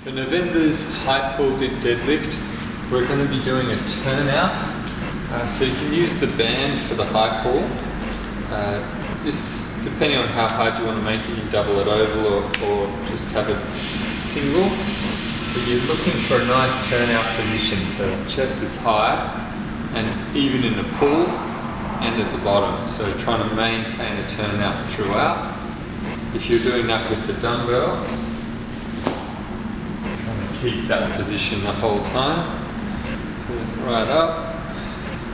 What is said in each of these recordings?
For November's height pull dip deadlift, we're going to be doing a turnout. So you can use the band for the high pull. This, depending on how hard you want to make it, you can double it oval or just have it single. But you're looking for a nice turnout position, so the chest is high and even in the pull and at the bottom. So trying to maintain a turnout throughout. If you're doing that with the dumbbells, trying to keep that position the whole time. Pull it right up,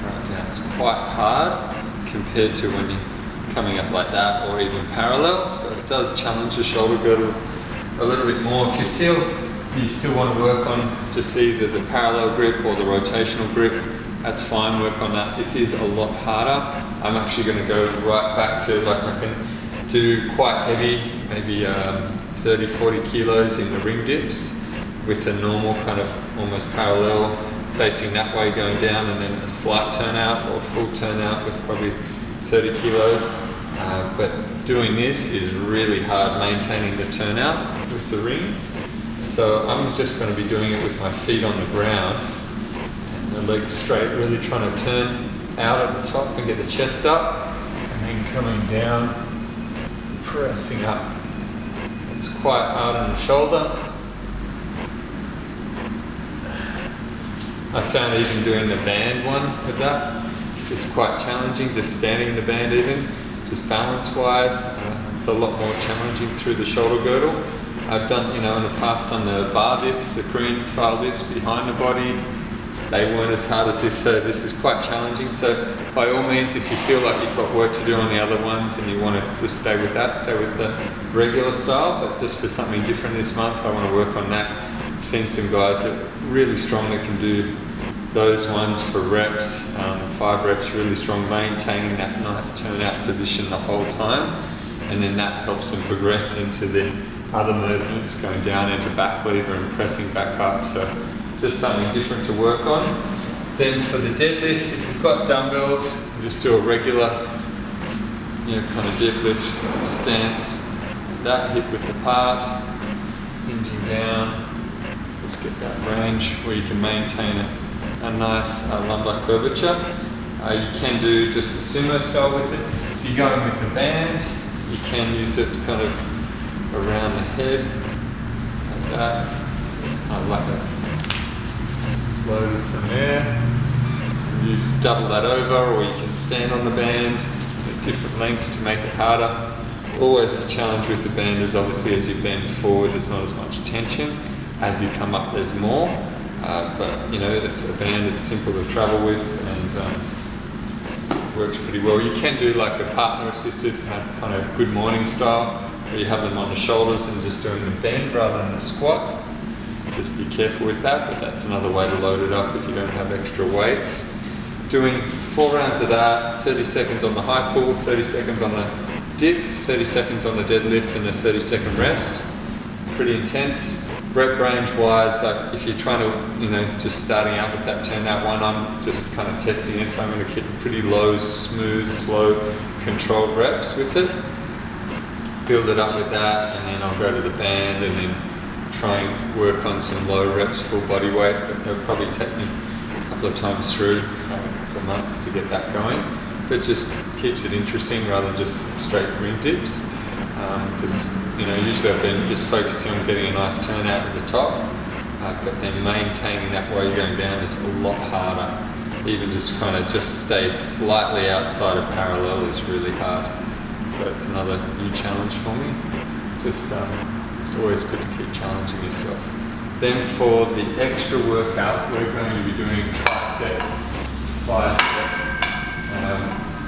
right down. It's quite hard compared to when you're coming up like that or even parallel. So it does challenge the shoulder girdle a little bit more. If you feel you still want to work on just either the parallel grip or the rotational grip, that's fine, work on that. This is a lot harder. I'm actually going to go right back to, like, I can do quite heavy, maybe 30, 40 kilos in the ring dips with a normal kind of almost parallel facing that way going down, and then a slight turnout or full turnout with probably 30 kilos. But doing this is really hard, maintaining the turnout with the rings. So I'm just going to be doing it with my feet on the ground and the legs straight, really trying to turn out at the top and get the chest up, and then coming down, pressing up. It's quite hard on the shoulder. I found even doing the band one with that is quite challenging, just standing in the band even, just balance-wise. It's a lot more challenging through the shoulder girdle. I've done, in the past, on the bar dips, the Korean style dips behind the body. They weren't as hard as this, so this is quite challenging. So by all means, if you feel like you've got work to do on the other ones and you want to just stay with that, stay with the regular style. But just for something different this month, I want to work on that. I've seen some guys that are really strong that can do those ones for reps, 5 reps, really strong, maintaining that nice turnout position the whole time. And then that helps them progress into the other movements, going down into back lever and pressing back up. So just something different to work on. Then for the deadlift, if you've got dumbbells, just do a regular, kind of deadlift stance. That hip width apart, hinging down. Just get that range where you can maintain a nice lumbar curvature. You can do just a sumo style with it. If you're going with the band, you can use it kind of around the head, like that. So it's kind of like a loaded from there. You just double that over, or you can stand on the band at different lengths to make it harder. Always the challenge with the band is obviously as you bend forward, there's not as much tension. As you come up, there's more. But it's a band, it's simple to travel with, and works pretty well. You can do like a partner assisted kind of good morning style, where you have them on the shoulders and just doing the bend rather than the squat. Just be careful with that, but that's another way to load it up if you don't have extra weights. Doing 4 rounds of that, 30 seconds on the high pull, 30 seconds on the dip, 30 seconds on the deadlift, and a 30-second rest. Pretty intense. Rep range wise, like if you're trying to, just starting out with that turnout one, I'm just kind of testing it, so I'm going to keep pretty low, smooth, slow, controlled reps with it. Build it up with that, and then I'll go to the band and then try and work on some low reps, full body weight, but they'll probably take me a couple of times through, a couple of months to get that going. But it just keeps it interesting rather than just straight ring dips. Because usually I've been just focusing on getting a nice turnout at the top, but then maintaining that while you're going down is a lot harder. Even just kind of just stay slightly outside of parallel is really hard. So it's another new challenge for me. Just it's always good to keep challenging yourself. Then for the extra workout, we're going to be doing tricep, bicep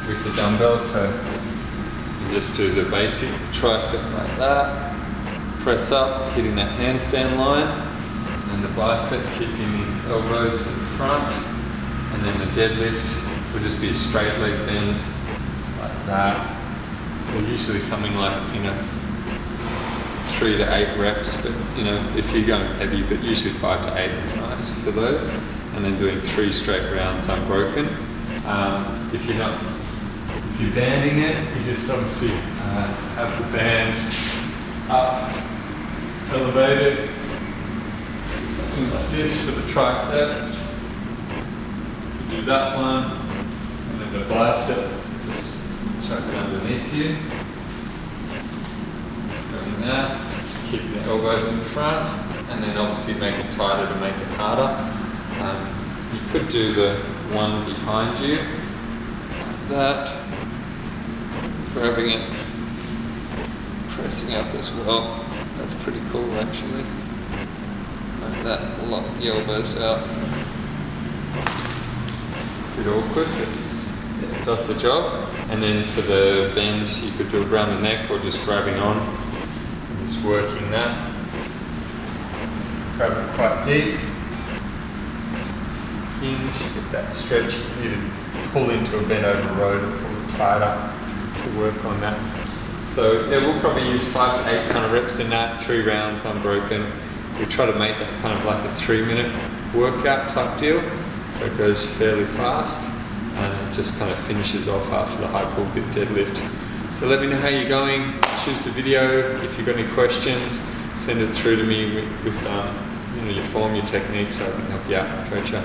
with the dumbbells. So you just do the basic tricep like that, press up, hitting that handstand line, and the bicep keeping the elbows in front, and then the deadlift will just be a straight leg bend like that. So usually something like 3 to 8 reps, but if you're going heavy, but usually 5 to 8 is nice for those. And then doing 3 straight rounds unbroken. If you're banding it, you just obviously have the band up, elevated, this for the tricep. You do that one, and then the bicep, just chuck it underneath you. Doing that, keeping the elbows in front, and then obviously make it tighter to make it harder. You could do the one behind you, like that, grabbing it, pressing up as well. That's pretty cool actually. Like that, lock the elbows out. A bit awkward, but it does the job. And then for the bend, you could do it around the neck or just grabbing on and just working that. Grab it quite deep. Hinge, get that stretch. You need to pull into a bent over row to pull it tighter to work on that. So yeah, we'll probably use 5 to 8 kind of reps in that, 3 rounds unbroken. We try to make that kind of like a 3-minute workout type deal. So it goes fairly fast and it just kind of finishes off after the high pull bit deadlift. So let me know how you're going, choose the video. If you've got any questions, send it through to me with your form, your technique, so I can help you out, coach you.